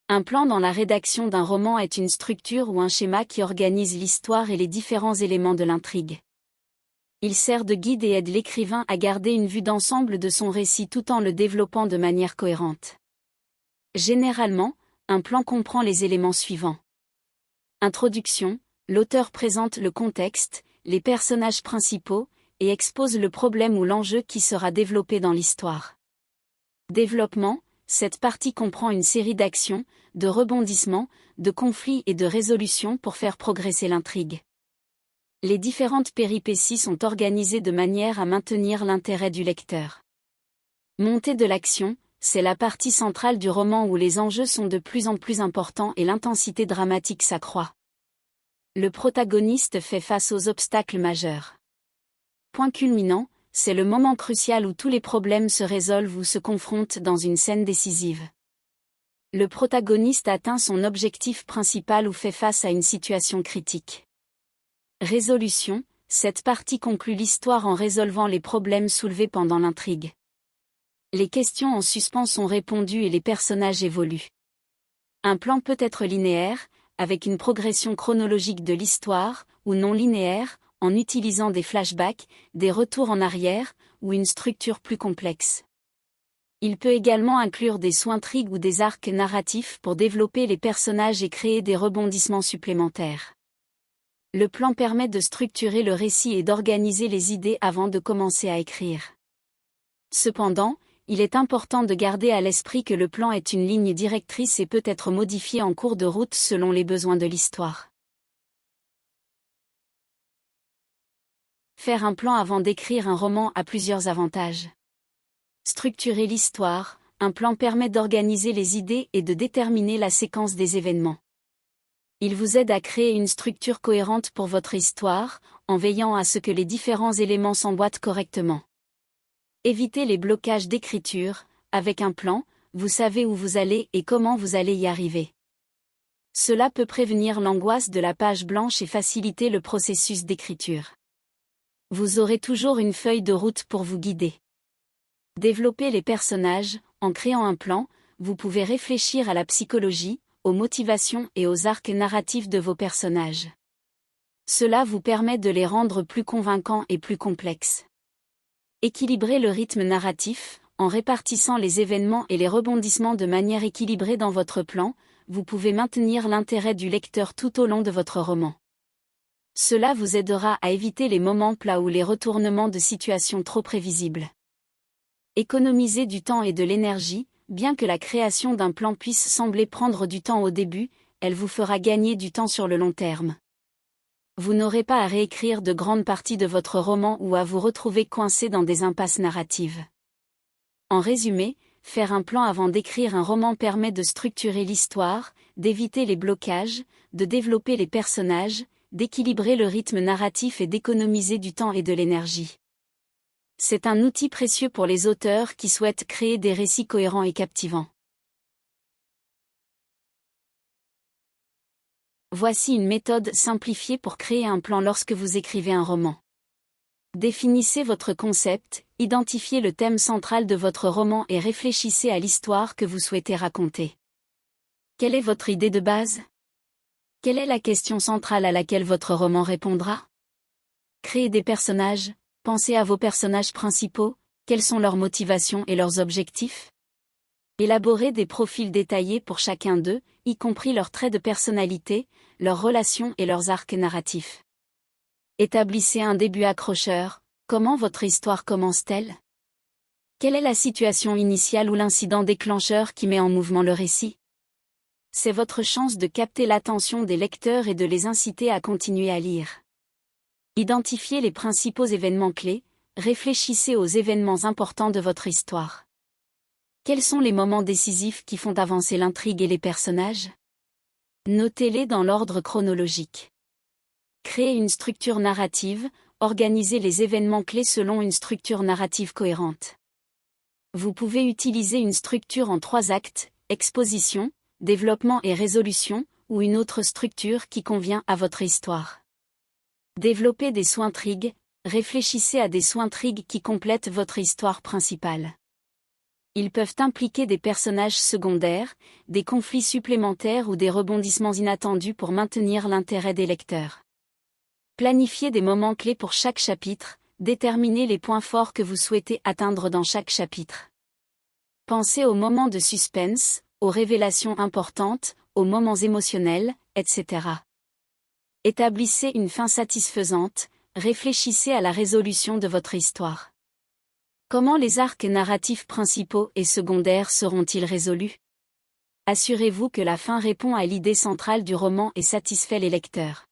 Un plan dans la rédaction d'un roman est une structure ou un schéma qui organise l'histoire et les différents éléments de l'intrigue. Il sert de guide et aide l'écrivain à garder une vue d'ensemble de son récit tout en le développant de manière cohérente. Généralement, un plan comprend les éléments suivants. Introduction, l'auteur présente le contexte, les personnages principaux, et expose le problème ou l'enjeu qui sera développé dans l'histoire. Développement, cette partie comprend une série d'actions, de rebondissements, de conflits et de résolutions pour faire progresser l'intrigue. Les différentes péripéties sont organisées de manière à maintenir l'intérêt du lecteur. Montée de l'action, c'est la partie centrale du roman où les enjeux sont de plus en plus importants et l'intensité dramatique s'accroît. Le protagoniste fait face aux obstacles majeurs. Point culminant, c'est le moment crucial où tous les problèmes se résolvent ou se confrontent dans une scène décisive. Le protagoniste atteint son objectif principal ou fait face à une situation critique. Résolution, cette partie conclut l'histoire en résolvant les problèmes soulevés pendant l'intrigue. Les questions en suspens sont répondues et les personnages évoluent. Un plan peut être linéaire, avec une progression chronologique de l'histoire, ou non linéaire, en utilisant des flashbacks, des retours en arrière, ou une structure plus complexe. Il peut également inclure des sous-intrigues ou des arcs narratifs pour développer les personnages et créer des rebondissements supplémentaires. Le plan permet de structurer le récit et d'organiser les idées avant de commencer à écrire. Cependant, il est important de garder à l'esprit que le plan est une ligne directrice et peut être modifié en cours de route selon les besoins de l'histoire. Faire un plan avant d'écrire un roman a plusieurs avantages. Structurer l'histoire, un plan permet d'organiser les idées et de déterminer la séquence des événements. Il vous aide à créer une structure cohérente pour votre histoire, en veillant à ce que les différents éléments s'emboîtent correctement. Évitez les blocages d'écriture, avec un plan, vous savez où vous allez et comment vous allez y arriver. Cela peut prévenir l'angoisse de la page blanche et faciliter le processus d'écriture. Vous aurez toujours une feuille de route pour vous guider. Développez les personnages, en créant un plan, vous pouvez réfléchir à la psychologie, aux motivations et aux arcs narratifs de vos personnages. Cela vous permet de les rendre plus convaincants et plus complexes. Équilibrez le rythme narratif, en répartissant les événements et les rebondissements de manière équilibrée dans votre plan, vous pouvez maintenir l'intérêt du lecteur tout au long de votre roman. Cela vous aidera à éviter les moments plats ou les retournements de situation trop prévisibles. Économisez du temps et de l'énergie, bien que la création d'un plan puisse sembler prendre du temps au début, elle vous fera gagner du temps sur le long terme. Vous n'aurez pas à réécrire de grandes parties de votre roman ou à vous retrouver coincé dans des impasses narratives. En résumé, faire un plan avant d'écrire un roman permet de structurer l'histoire, d'éviter les blocages, de développer les personnages, d'équilibrer le rythme narratif et d'économiser du temps et de l'énergie. C'est un outil précieux pour les auteurs qui souhaitent créer des récits cohérents et captivants. Voici une méthode simplifiée pour créer un plan lorsque vous écrivez un roman. Définissez votre concept, identifiez le thème central de votre roman et réfléchissez à l'histoire que vous souhaitez raconter. Quelle est votre idée de base? Quelle est la question centrale à laquelle votre roman répondra? Créez des personnages, pensez à vos personnages principaux, quelles sont leurs motivations et leurs objectifs? Élaborez des profils détaillés pour chacun d'eux, y compris leurs traits de personnalité, leurs relations et leurs arcs narratifs. Établissez un début accrocheur, comment votre histoire commence-t-elle? Quelle est la situation initiale ou l'incident déclencheur qui met en mouvement le récit? C'est votre chance de capter l'attention des lecteurs et de les inciter à continuer à lire. Identifiez les principaux événements clés, réfléchissez aux événements importants de votre histoire. Quels sont les moments décisifs qui font avancer l'intrigue et les personnages? Notez-les dans l'ordre chronologique. Créez une structure narrative, organisez les événements clés selon une structure narrative cohérente. Vous pouvez utiliser une structure en 3 actes, exposition, développement et résolution, ou une autre structure qui convient à votre histoire. Développez des sous-intrigues, réfléchissez à des sous-intrigues qui complètent votre histoire principale. Ils peuvent impliquer des personnages secondaires, des conflits supplémentaires ou des rebondissements inattendus pour maintenir l'intérêt des lecteurs. Planifiez des moments clés pour chaque chapitre, déterminez les points forts que vous souhaitez atteindre dans chaque chapitre. Pensez aux moments de suspense, aux révélations importantes, aux moments émotionnels, etc. Établissez une fin satisfaisante, réfléchissez à la résolution de votre histoire. Comment les arcs narratifs principaux et secondaires seront-ils résolus? Assurez-vous que la fin répond à l'idée centrale du roman et satisfait les lecteurs.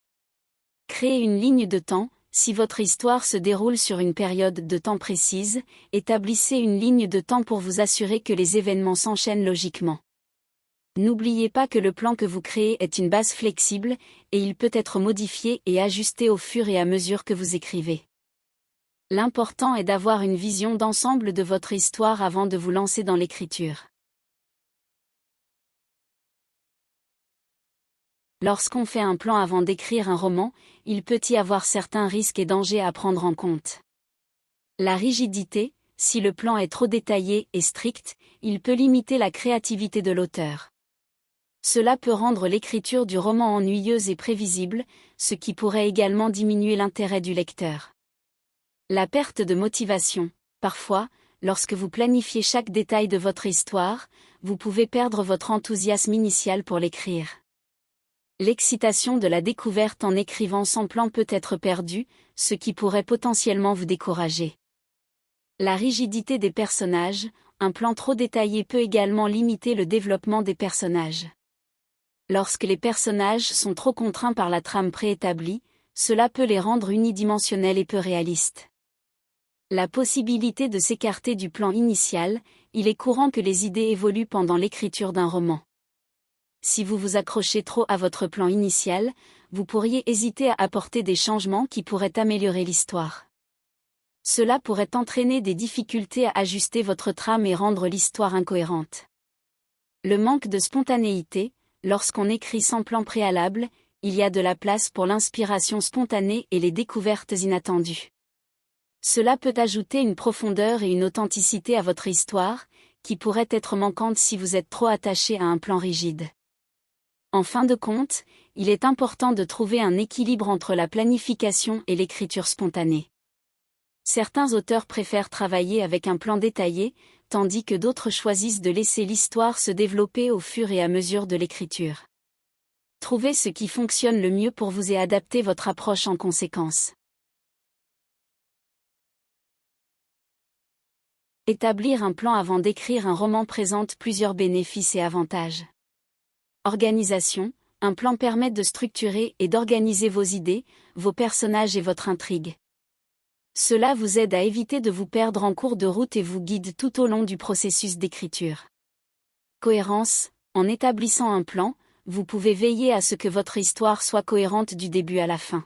Créez une ligne de temps. Si votre histoire se déroule sur une période de temps précise, établissez une ligne de temps pour vous assurer que les événements s'enchaînent logiquement. N'oubliez pas que le plan que vous créez est une base flexible, et il peut être modifié et ajusté au fur et à mesure que vous écrivez. L'important est d'avoir une vision d'ensemble de votre histoire avant de vous lancer dans l'écriture. Lorsqu'on fait un plan avant d'écrire un roman, il peut y avoir certains risques et dangers à prendre en compte. La rigidité, si le plan est trop détaillé et strict, il peut limiter la créativité de l'auteur. Cela peut rendre l'écriture du roman ennuyeuse et prévisible, ce qui pourrait également diminuer l'intérêt du lecteur. La perte de motivation. Parfois, lorsque vous planifiez chaque détail de votre histoire, vous pouvez perdre votre enthousiasme initial pour l'écrire. L'excitation de la découverte en écrivant sans plan peut être perdue, ce qui pourrait potentiellement vous décourager. La rigidité des personnages. Un plan trop détaillé peut également limiter le développement des personnages. Lorsque les personnages sont trop contraints par la trame préétablie, cela peut les rendre unidimensionnels et peu réalistes. La possibilité de s'écarter du plan initial. Il est courant que les idées évoluent pendant l'écriture d'un roman. Si vous vous accrochez trop à votre plan initial, vous pourriez hésiter à apporter des changements qui pourraient améliorer l'histoire. Cela pourrait entraîner des difficultés à ajuster votre trame et rendre l'histoire incohérente. Le manque de spontanéité. Lorsqu'on écrit sans plan préalable, il y a de la place pour l'inspiration spontanée et les découvertes inattendues. Cela peut ajouter une profondeur et une authenticité à votre histoire, qui pourrait être manquante si vous êtes trop attaché à un plan rigide. En fin de compte, il est important de trouver un équilibre entre la planification et l'écriture spontanée. Certains auteurs préfèrent travailler avec un plan détaillé, tandis que d'autres choisissent de laisser l'histoire se développer au fur et à mesure de l'écriture. Trouvez ce qui fonctionne le mieux pour vous et adaptez votre approche en conséquence. Établir un plan avant d'écrire un roman présente plusieurs bénéfices et avantages. Organisation. Un plan permet de structurer et d'organiser vos idées, vos personnages et votre intrigue. Cela vous aide à éviter de vous perdre en cours de route et vous guide tout au long du processus d'écriture. Cohérence. En établissant un plan, vous pouvez veiller à ce que votre histoire soit cohérente du début à la fin.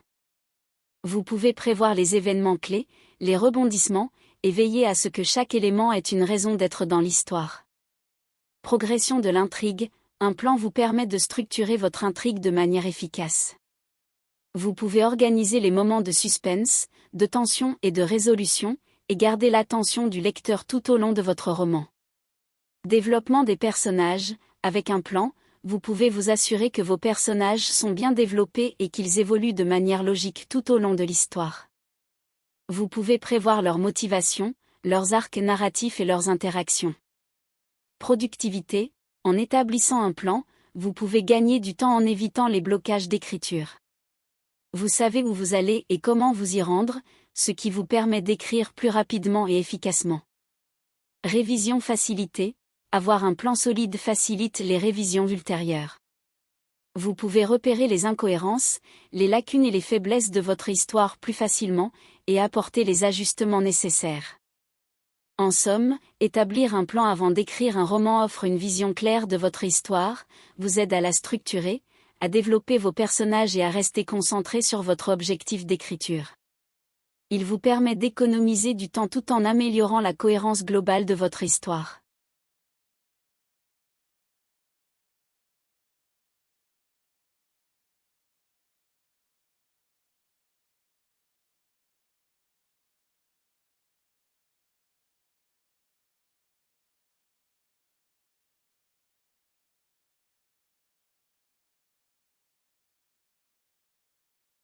Vous pouvez prévoir les événements clés, les rebondissements, et veiller à ce que chaque élément ait une raison d'être dans l'histoire. Progression de l'intrigue. Un plan vous permet de structurer votre intrigue de manière efficace. Vous pouvez organiser les moments de suspense, de tension et de résolution, et garder l'attention du lecteur tout au long de votre roman. Développement des personnages. Avec un plan, vous pouvez vous assurer que vos personnages sont bien développés et qu'ils évoluent de manière logique tout au long de l'histoire. Vous pouvez prévoir leurs motivations, leurs arcs narratifs et leurs interactions. Productivité. En établissant un plan, vous pouvez gagner du temps en évitant les blocages d'écriture. Vous savez où vous allez et comment vous y rendre, ce qui vous permet d'écrire plus rapidement et efficacement. Révision facilitée. Avoir un plan solide facilite les révisions ultérieures. Vous pouvez repérer les incohérences, les lacunes et les faiblesses de votre histoire plus facilement, et apporter les ajustements nécessaires. En somme, établir un plan avant d'écrire un roman offre une vision claire de votre histoire, vous aide à la structurer, à développer vos personnages et à rester concentré sur votre objectif d'écriture. Il vous permet d'économiser du temps tout en améliorant la cohérence globale de votre histoire.